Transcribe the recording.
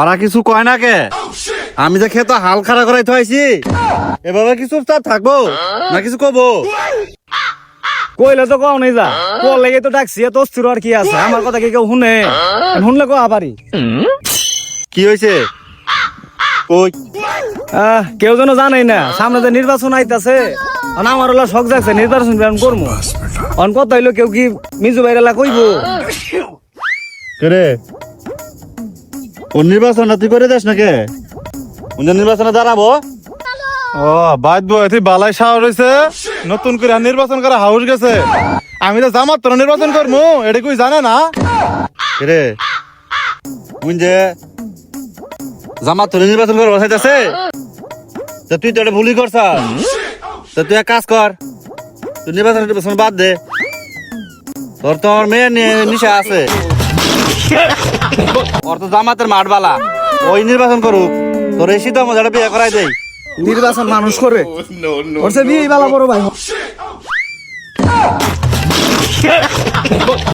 ওরা কিছু কয় না কে? আমি যে খেতো হাল খাড়া করাই থাইছি, এভাবে কিছু তার থাকবো না কিছু কবো? কইলে তো কও নাই যা, কল লেগে তো ডাকছি, এত অস্থির আর কি আছে? আমার কথা কি কেউ শুনে? শুনলে কো আবারই। কি হয়েছে? কই কেউ যেন জানাই না, সামনে যে নির্বাচন আইতাছে, আমার হলো শখ যাচ্ছে নির্বাচন করবো। অন কথা হইলো কেউ কি মিজু ভাইরালা কইবো? রে ও নির্বাচন তুই করে দেস নাকি? নির্বাচনে দাঁড়াবো? ও বাদ বই বালাই সাহস হয়েছে, নতুন করে নির্বাচন করা হাউস গেছে। আমি তো জামাত তোর নির্বাচন করবো, এটা কই জানে না? রে যে জামাত তোর নির্বাচন করে বসাইতেছে, তা তুই তো এটা ভুলই করছ। তা তুই এক কাজ কর, তুই নির্বাচন বাদ দে। তোর তো আমার মেয়ের নিশা আছে, ওর তো জামাতের মাঠ বালা, ওই নির্বাচন করুক। তোর এই শীত মজাটা বিয়ে করাই দেই। নির্বাচন মানুষ করে ওর বিয়ে বালা বড় ভাই।